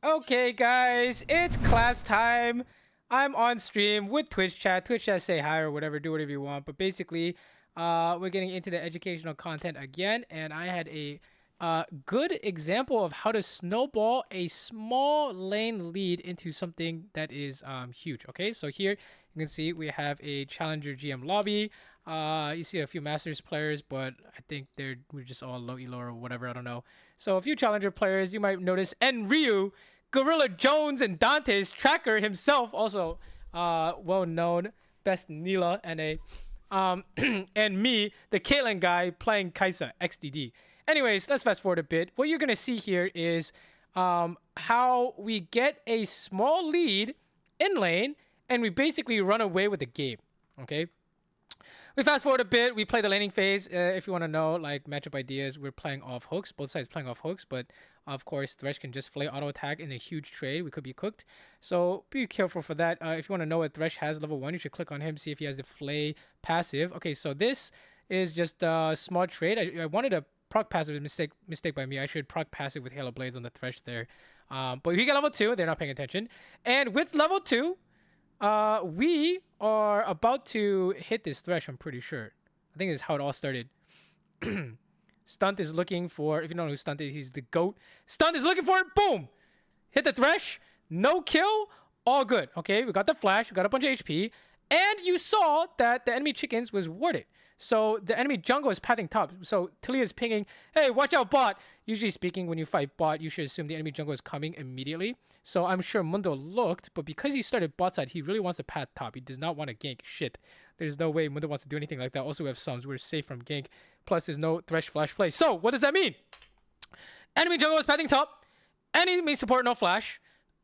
Okay, guys, it's class time. I'm on stream with Twitch chat. Twitch chat, say hi or whatever, do whatever you want. But basically, we're getting into the educational content again, and I had a good example of how to snowball a small lane lead into something that is huge. Okay, so here you can see we have a challenger GM lobby. You see a few masters players, but I think we're just all low elo or whatever. I don't know. So a few challenger players you might notice, and Ryu. Gorilla Jones and Dante's tracker himself, also well known, best Nila NA, and me, the Caitlyn guy playing Kaisa XDD. Anyways, let's fast forward a bit. What you're gonna see here is how we get a small lead in lane and we basically run away with the game. Okay. We fast forward a bit. We play the laning phase. If you want to know, like, matchup ideas, we're playing off hooks. Both sides playing off hooks, but of course, Thresh can just flay auto attack in a huge trade. We could be cooked. So be careful for that. If you want to know what Thresh has level 1, you should click on him, see if he has the flay passive. Okay, so this is just a small trade. I wanted a proc passive. Mistake by me. I should proc passive with Halo Blades on the Thresh there. But we get level 2. They're not paying attention. And with level 2, we are about to hit this Thresh, I'm pretty sure. I think this is how it all started. Stunt is looking for, if you don't know who Stunt is, he's the GOAT. Stunt is looking for it, boom! Hit the Thresh, no kill, all good. Okay, we got the flash, we got a bunch of HP, and you saw that the enemy chickens was warded. So the enemy jungle is pathing top. So Talia is pinging, hey, watch out bot. Usually speaking, when you fight bot, you should assume the enemy jungle is coming immediately. So I'm sure Mundo looked, but because he started bot side, he really wants to path top. He does not want to gank shit. There's no way Mundo wants to do anything like that. Also, we have Sums. We're safe from gank. Plus, there's no Thresh flash play. So what does that mean? Enemy jungle is pathing top. Enemy support, no flash.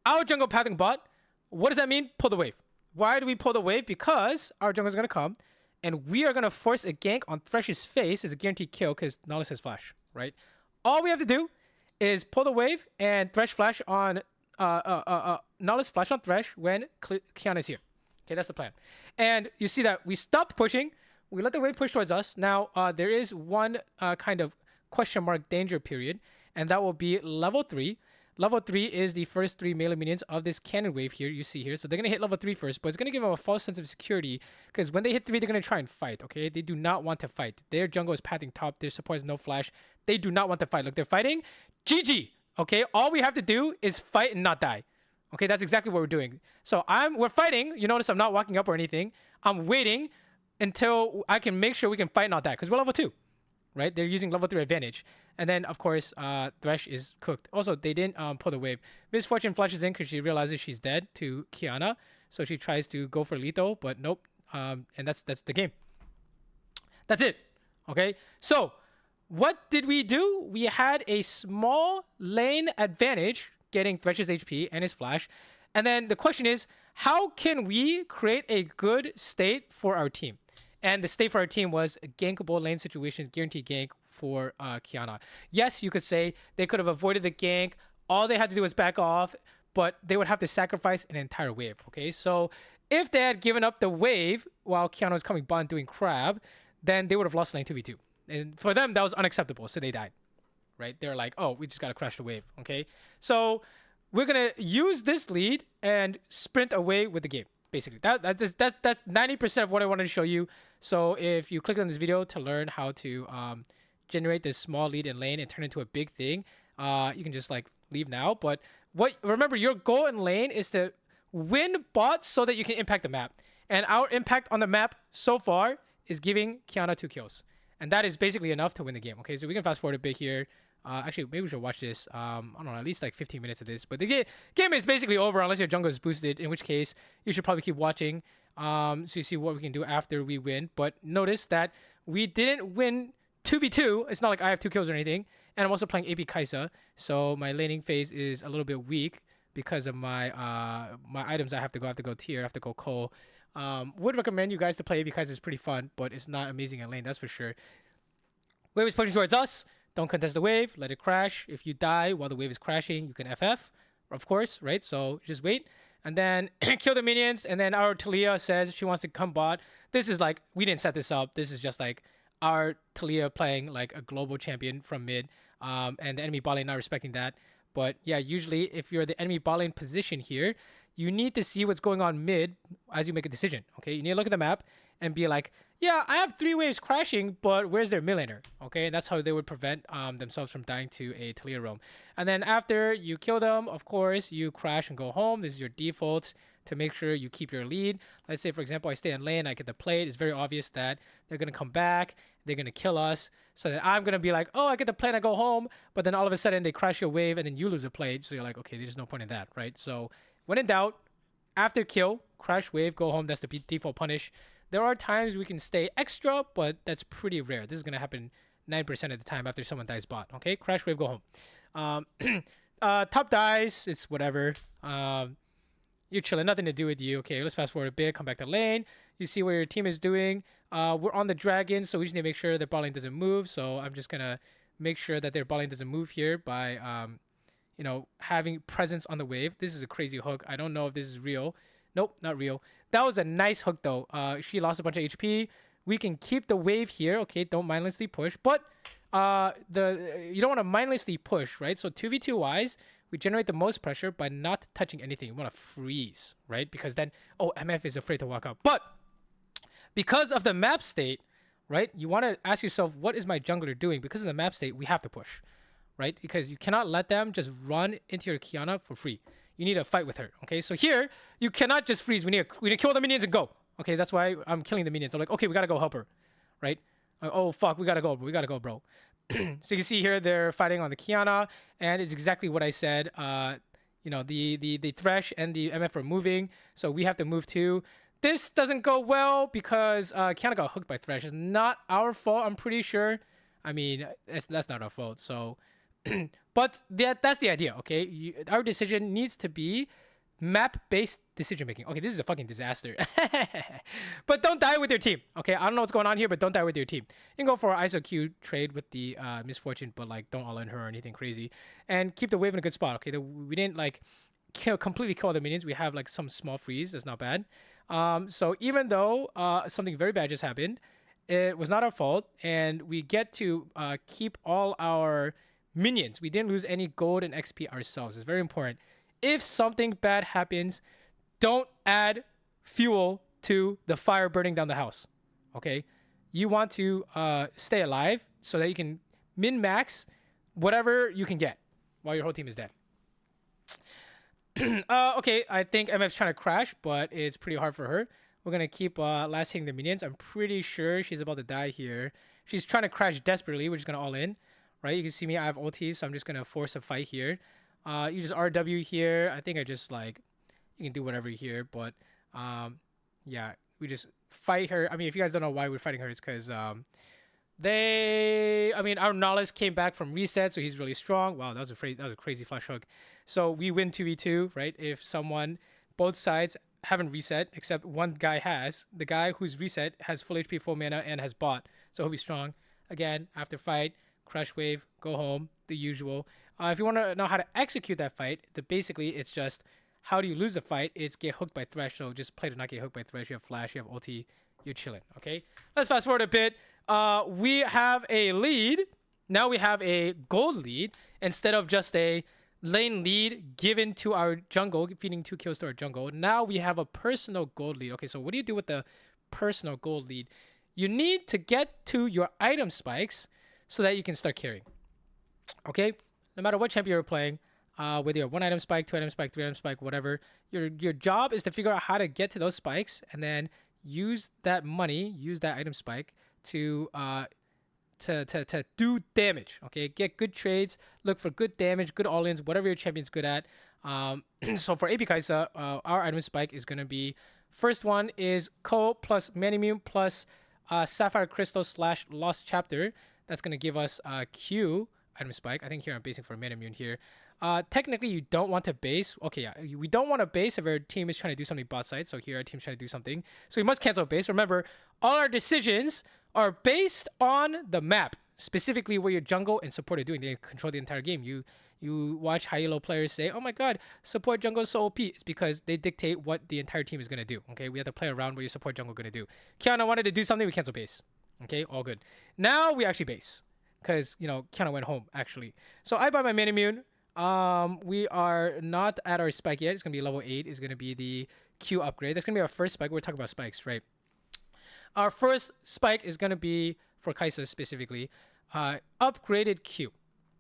Our jungle pathing bot. What does that mean? Pull the wave. Why do we pull the wave? Because our jungle is going to come. And we are going to force a gank on Thresh's face as a guaranteed kill because Nautilus has flash, right? All we have to do is pull the wave and Thresh flash on Nautilus flash on Thresh when Kiana is here. Okay, that's the plan. And you see that we stopped pushing. We let the wave push towards us. Now, there is one kind of question mark danger period, and that will be level 3. Level 3 is the first 3 melee minions of this cannon wave here, you see here. So they're going to hit level 3 first, but it's going to give them a false sense of security because when they hit 3, they're going to try and fight, okay? They do not want to fight. Their jungle is pathing top. Their support is no flash. They do not want to fight. Look, they're fighting. GG, okay? All we have to do is fight and not die. Okay, that's exactly what we're doing. So we're fighting. You notice I'm not walking up or anything. I'm waiting until I can make sure we can fight and not die because we're level 2. Right? They're using level 3 advantage. And then, of course, Thresh is cooked. Also, they didn't pull the wave. Miss Fortune flashes in because she realizes she's dead to Kiana. So she tries to go for lethal, but nope. And that's the game. That's it. Okay? So, what did we do? We had a small lane advantage getting Thresh's HP and his flash. And then the question is, how can we create a good state for our team? And the state for our team was gankable lane situations, guaranteed gank for Kiana. Yes, you could say they could have avoided the gank. All they had to do was back off, but they would have to sacrifice an entire wave, okay? So if they had given up the wave while Kiana was coming bot doing crab, then they would have lost lane 2v2. And for them, that was unacceptable, so they died, right? They're like, oh, we just got to crash the wave, okay? So we're going to use this lead and sprint away with the game. Basically, that's 90% of what I wanted to show you. So if you click on this video to learn how to generate this small lead in lane and turn it into a big thing, you can just like leave now. But remember, your goal in lane is to win bots so that you can impact the map. And our impact on the map so far is giving Kiana 2 kills. And that is basically enough to win the game. Okay, so we can fast forward a bit here. Actually, maybe we should watch this. I don't know, at least like 15 minutes of this. But the game is basically over unless your jungle is boosted, in which case you should probably keep watching so you see what we can do after we win. But notice that we didn't win 2v2. It's not like I have 2 kills or anything. And I'm also playing AP Kaisa, so my laning phase is a little bit weak because of my my items. I have to go tier, I have to go Cole. Would recommend you guys to play AP Kaisa. It's pretty fun, but it's not amazing in lane, that's for sure. Wave is pushing towards us. Don't contest the wave. Let it crash. If you die while the wave is crashing, you can FF, of course, right? So just wait. And then kill the minions. And then our Talia says she wants to come bot. This is like, we didn't set this up. This is just like our Talia playing like a global champion from mid. And the enemy bot lane not respecting that. But yeah, usually if you're the enemy bot lane position here, you need to see what's going on mid as you make a decision. Okay, you need to look at the map and be like, yeah, I have 3 waves crashing, but where's their mid laner? Okay, and that's how they would prevent themselves from dying to a Talia roam. And then after you kill them, of course, you crash and go home. This is your default to make sure you keep your lead. Let's say, for example, I stay in lane, I get the plate. It's very obvious that they're going to come back, they're going to kill us. So then I'm going to be like, oh, I get the plate, I go home. But then all of a sudden they crash your wave and then you lose a plate. So you're like, okay, there's no point in that, right? So when in doubt, after kill, crash wave, go home. That's the default punish. There are times we can stay extra, but that's pretty rare. This is going to happen 9% of the time after someone dies bot. Okay, crash wave, go home. Top dies, it's whatever. You're chilling, nothing to do with you. Okay, let's fast forward a bit, come back to lane. You see what your team is doing. We're on the dragon, so we just need to make sure their bot lane doesn't move. So I'm just going to make sure that their bot lane doesn't move here by, you know, having presence on the wave. This is a crazy hook. I don't know if this is real. Nope, not real. That was a nice hook, though. She lost a bunch of HP. We can keep the wave here. Okay, don't mindlessly push. But you don't want to mindlessly push, right? So 2v2 wise, we generate the most pressure by not touching anything. You want to freeze, right? Because then, oh, MF is afraid to walk out. But because of the map state, right, you want to ask yourself, what is my jungler doing? Because of the map state, we have to push, right? Because you cannot let them just run into your Kiana for free. You need to fight with her, okay? So here, you cannot just freeze. We need to kill the minions and go. Okay, that's why I'm killing the minions. I'm like, okay, we got to go help her, right? Oh, fuck, we got to go. We got to go, bro. So you can see here, they're fighting on the Kiana, and it's exactly what I said. You know, the Thresh and the MF are moving, so we have to move too. This doesn't go well because Kiana got hooked by Thresh. It's not our fault, I'm pretty sure. I mean, that's not our fault, so... But that's the idea, okay? Our decision needs to be map-based decision making. Okay, this is a fucking disaster. But don't die with your team, okay? I don't know what's going on here, but don't die with your team. You can go for an ISO Q trade with the misfortune, but like don't all in her or anything crazy. And keep the wave in a good spot, okay? We didn't like completely kill the minions. We have like some small freeze. That's not bad. So even though something very bad just happened, it was not our fault, and we get to keep all our minions. We didn't lose any gold and XP ourselves. It's very important. If something bad happens, don't add fuel to the fire burning down the house. Okay? You want to stay alive so that you can min-max whatever you can get while your whole team is dead. Okay, I think MF's trying to crash, but it's pretty hard for her. We're going to keep last hitting the minions. I'm pretty sure she's about to die here. She's trying to crash desperately. We're just going to all in. Right, you can see me, I have ulti, so I'm just going to force a fight here. You just RW here. I think I just, like, you can do whatever here, but, yeah, we just fight her. I mean, if you guys don't know why we're fighting her, it's because, I mean, our Nollis came back from reset, so he's really strong. Wow, that was a crazy flash hook. So we win 2v2, right? If both sides haven't reset, except one guy has. The guy who's reset has full HP, full mana, and has bot, so he'll be strong. Again, after fight, crash wave, go home, the usual. If you want to know how to execute that fight, basically it's just how do you lose the fight? It's get hooked by Thresh. So just play to not get hooked by Thresh. You have flash, you have ulti, you're chilling. Okay, let's fast forward a bit. We have a lead. Now we have a gold lead instead of just a lane lead given to our jungle, feeding 2 kills to our jungle. Now we have a personal gold lead. Okay, so what do you do with the personal gold lead? You need to get to your item spikes so that you can start carrying. Okay? No matter what champion you're playing, whether you're 1 item spike, 2 item spike, 3 item spike, whatever, your job is to figure out how to get to those spikes and then use that money, use that item spike to do damage. Okay? Get good trades, look for good damage, good all-ins, whatever your champion's good at. So for AP Kaisa, our item spike is going to be, first one is Ko plus Manimune plus Sapphire Crystal / Lost Chapter. That's going to give us Q item spike. I think here I'm basing for mana immune here. Technically, you don't want to base. Okay, yeah, we don't want to base if our team is trying to do something bot side. So here our team's trying to do something. So we must cancel base. Remember, all our decisions are based on the map, specifically what your jungle and support are doing. They control the entire game. You watch high elo players say, oh my god, support jungle is so OP. It's because they dictate what the entire team is going to do. Okay, we have to play around what your support jungle going to do. Kiana wanted to do something, we cancel base. Okay, all good. Now we actually base because, you know, Kiana went home, actually. So I buy my mana immune. We are not at our spike yet. It's gonna be level 8. It's gonna be the Q upgrade. That's gonna be our first spike. We're talking about spikes, right? Our first spike is gonna be for Kaisa specifically, upgraded Q.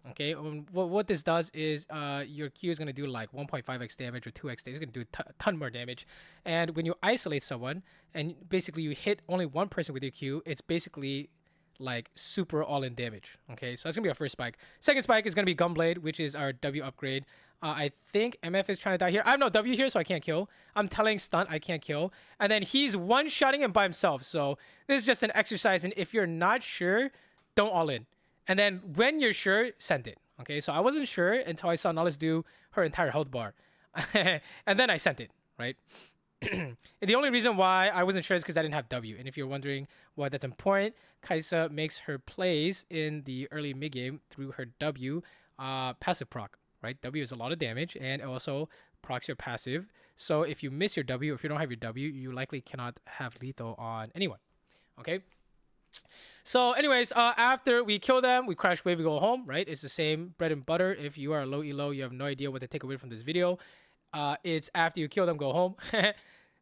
Okay, what this does is your Q is going to do like 1.5x damage or 2x damage. It's going to do a ton more damage. And when you isolate someone and basically you hit only one person with your Q, it's basically like super all-in damage. Okay, so that's going to be our first spike. Second spike is going to be Gunblade, which is our W upgrade. I think MF is trying to die here. I have no W here, so I can't kill. I'm telling Stunt I can't kill. And then he's one-shotting him by himself. So this is just an exercise. And if you're not sure, don't all in. And then when you're sure, send it. Okay, so I wasn't sure until I saw Nollis do her entire health bar. And then I sent it, right? And the only reason why I wasn't sure is because I didn't have W. And if you're wondering why that's important, Kaisa makes her plays in the early mid-game through her W passive proc, right? W is a lot of damage and it also procs your passive. So if you miss your W, if you don't have your W, you likely cannot have lethal on anyone, okay? So anyways, after we kill them, we crash wave, we go home, right? It's the same bread and butter. If you are low elo, you have no idea what to take away from this video. It's after you kill them, go home.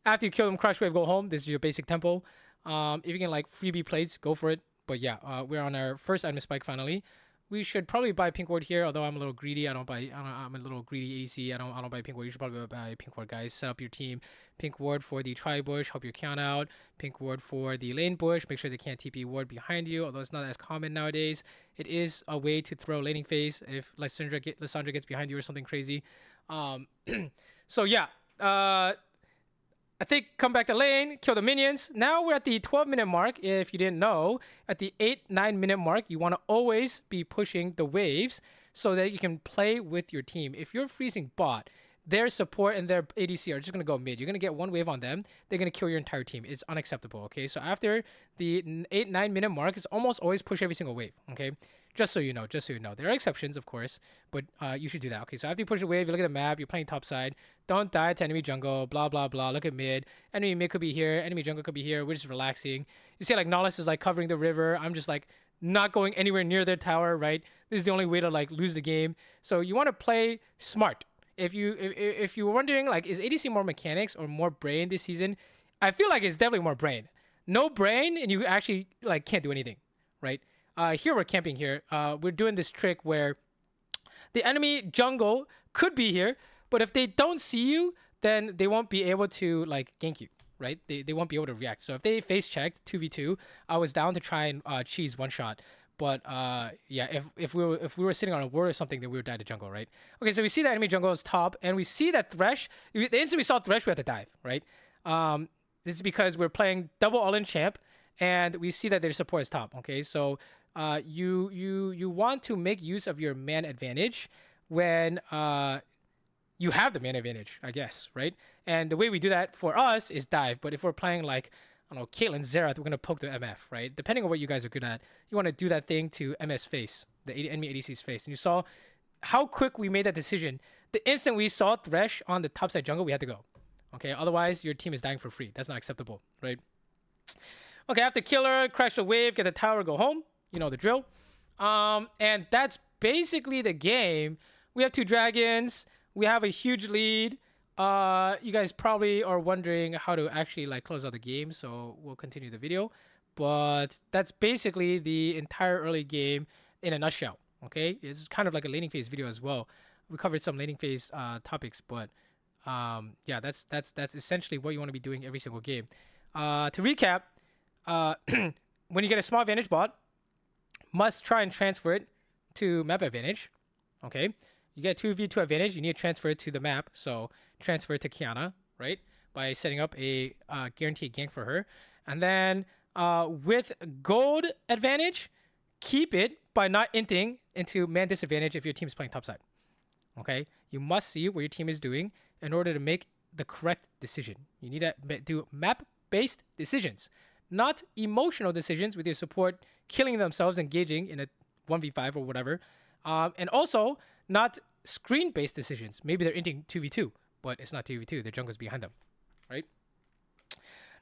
After you kill them, crash wave, go home. This is your basic tempo. If you can like freebie plates, go for it. But yeah, we're on our first item spike finally. We should probably buy pink ward here, although I'm a little greedy. I'm a little greedy ADC. I don't buy pink ward. You should probably buy pink ward, guys. Set up your team. Pink ward for the tri bush, help your count out. Pink ward for the lane bush. Make sure they can't TP ward behind you, although it's not as common nowadays. It is a way to throw laning phase if Lysandra gets behind you or something crazy. So yeah, I think come back to lane, kill the minions. Now we're at the 12-minute mark. If you didn't know, at the 8-9-minute mark, you want to always be pushing the waves so that you can play with your team. If you're freezing bot, their support and their ADC are just going to go mid. You're going to get one wave on them. They're going to kill your entire team. It's unacceptable, okay? So after the 8-9-minute mark, it's almost always push every single wave, okay? Just so you know, There are exceptions, of course, but you should do that, okay? So after you push a wave, you look at the map, you're playing top side. Don't die to enemy jungle, blah, blah, blah. Look at mid. Enemy mid could be here. Enemy jungle could be here. We're just relaxing. You see, like, Nollis is, like, covering the river. I'm just, like, not going anywhere near their tower, right? This is the only way to, like, lose the game. So you want to play smart. If you were wondering, like, is ADC more mechanics or more brain this season? I feel like it's definitely more brain. No brain, and you actually, like, can't do anything, right? Here we're camping here. We're doing this trick where the enemy jungle could be here, but if they don't see you, then they won't be able to like gank you, right? They won't be able to react. So if they face checked 2v2, I was down to try and cheese one shot. But yeah, if we were sitting on a ward or something, then we would die to jungle, right? Okay, so we see that enemy jungle is top, and we see that Thresh. The instant we saw Thresh, we had to dive, right? This is because we're playing double all-in champ, and we see that their support is top. Okay, so you want to make use of your man advantage when you have the man advantage, I guess, right? And the way we do that for us is dive. But if we're playing like, I don't know, Caitlyn, Xerath, we're going to poke the MF, right? Depending on what you guys are good at, you want to do that thing to MS face, the enemy ADC's face. And you saw how quick we made that decision. The instant we saw Thresh on the topside jungle, we had to go. Okay, otherwise your team is dying for free. That's not acceptable, right? Okay, after killer, crash the wave, get the tower, go home. You know the drill. And that's basically the game. We have 2 dragons. We have a huge lead. You guys probably are wondering how to actually like close out the game, so we'll continue the video. But that's basically the entire early game in a nutshell. Okay, it's kind of like a laning phase video as well. We covered some laning phase topics, but yeah, that's essentially what you want to be doing every single game. To recap, when you get a small advantage bot, must try and transfer it to map advantage. Okay, you get 2v2 advantage, you need to transfer it to the map. So transfer it to Kiana, right? By setting up a guaranteed gank for her. And then with gold advantage, keep it by not inting into man disadvantage if your team is playing topside. Okay, you must see what your team is doing in order to make the correct decision. You need to do map-based decisions, not emotional decisions with your support killing themselves, engaging in a 1v5 or whatever. And also not screen-based decisions. Maybe they're inting 2v2, but it's not 2v2. Their jungle's behind them, right?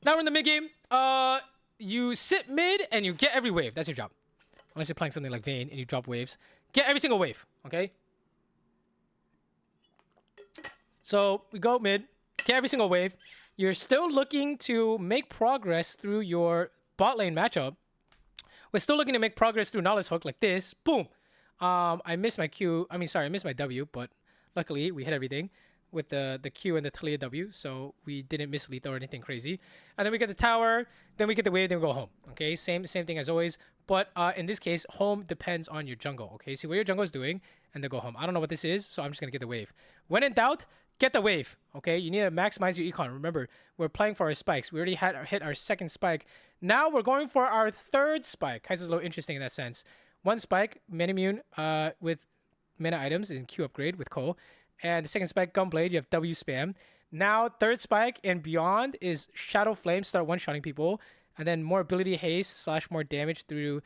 Now we're in the mid game. You sit mid and you get every wave. That's your job. Unless you're playing something like Vayne and you drop waves. Get every single wave, okay? So we go mid, get every single wave. You're still looking to make progress through your bot lane matchup. We're still looking to make progress through Knowledge Hook like this. Boom. I missed my Q. I missed my W, but luckily we hit everything with the Q and the Talia W, so we didn't miss lethal or anything crazy. And then we get the tower, then we get the wave, then we go home. Okay, same thing as always. But in this case, home depends on your jungle. Okay, see what your jungle is doing, and then go home. I don't know what this is, so I'm just gonna get the wave. When in doubt, get the wave. Okay, you need to maximize your econ. Remember, we're playing for our spikes. We already hit our second spike. Now we're going for our third spike. Kaiser's a little interesting in that sense. One spike, Manimune with mana items in Q upgrade with Cole. And the second spike, Gunblade, you have W spam. Now, third spike and beyond is Shadow Flame, start one-shotting people. And then more ability haste / more damage through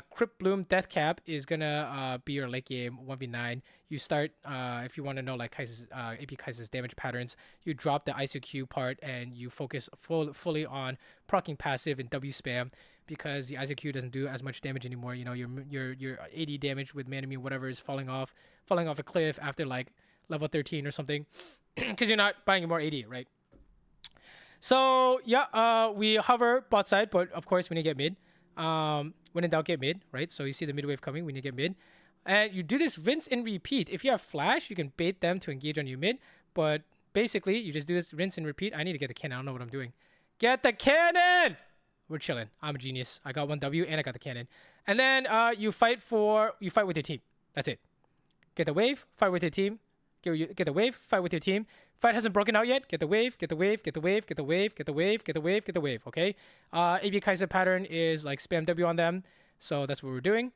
Crypt Bloom Death Cap is gonna be your late game 1v9. You start, if you want to know like Kaiser's, AP Kaiser's damage patterns, you drop the ICQ part and you focus fully on proccing passive and W spam, because the ICQ doesn't do as much damage anymore. You know, your 80 damage with Manamune, whatever, is falling off a cliff after like level 13 or something, because you're not buying more 80, right? So yeah, we hover bot side, but of course we need to get mid. When in doubt, get mid, right? So you see the mid wave coming, we need to get mid. And you do this rinse and repeat. If you have flash, you can bait them to engage on you mid, but basically you just do this rinse and repeat. I need to get the cannon. I don't know what I'm doing. Get the cannon! We're chilling. I'm a genius. I got 1 W and I got the cannon. And then you fight with your team. That's it. Get the wave, fight with your team. Get the wave, fight with your team. Fight hasn't broken out yet. Get the wave, get the wave, get the wave, get the wave, get the wave, get the wave, get the wave. Okay. AB Kaiser pattern is like spam W on them. So that's what we're doing.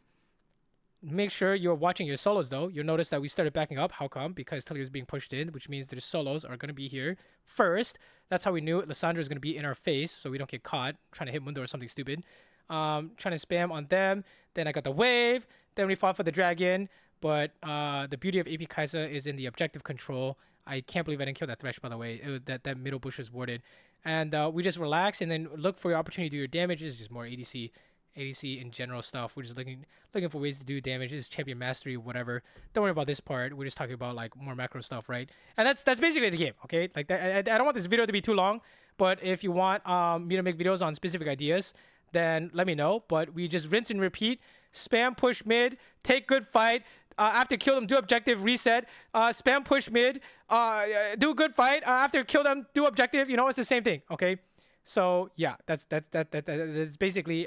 Make sure you're watching your solos though. You'll notice that we started backing up. How come? Because Talia is being pushed in, which means their solos are going to be here first. That's how we knew Lissandra is going to be in our face, so we don't get caught trying to hit Mundo or something stupid. Trying to spam on them. Then I got the wave. Then we fought for the dragon. But the beauty of AP Kaiser is in the objective control. I can't believe I didn't kill that Thresh, by the way. That middle bush was warded. And we just relax and then look for your opportunity to do your damage. This is just more ADC in general stuff. We're just looking for ways to do damage. This is champion mastery, whatever. Don't worry about this part. We're just talking about like more macro stuff, right? And that's basically the game, okay? Like that, I don't want this video to be too long, but if you want me to make videos on specific ideas, then let me know. But we just rinse and repeat. Spam push mid, take good fight. After kill them, do objective, reset. Spam push mid, do a good fight. After kill them, do objective. You know, it's the same thing. Okay, so yeah, that's basically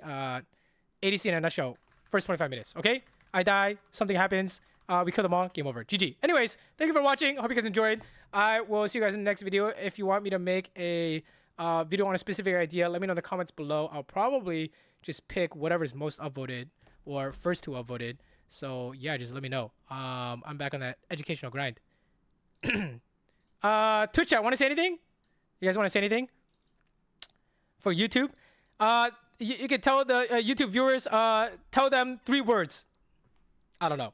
ADC in a nutshell. First 25 minutes. Okay, I die, something happens. We kill them all. Game over. GG. Anyways, thank you for watching. Hope you guys enjoyed. I will see you guys in the next video. If you want me to make a video on a specific idea, let me know in the comments below. I'll probably just pick whatever's most upvoted or first to upvoted. So yeah, just let me know. I'm back on that educational grind. Twitch chat, want to say anything? You guys want to say anything? For YouTube? You can tell the YouTube viewers, tell them 3 words. I don't know.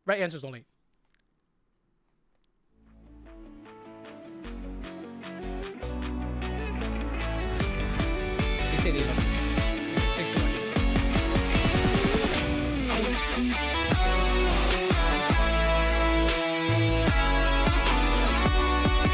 Right answers only. They say they love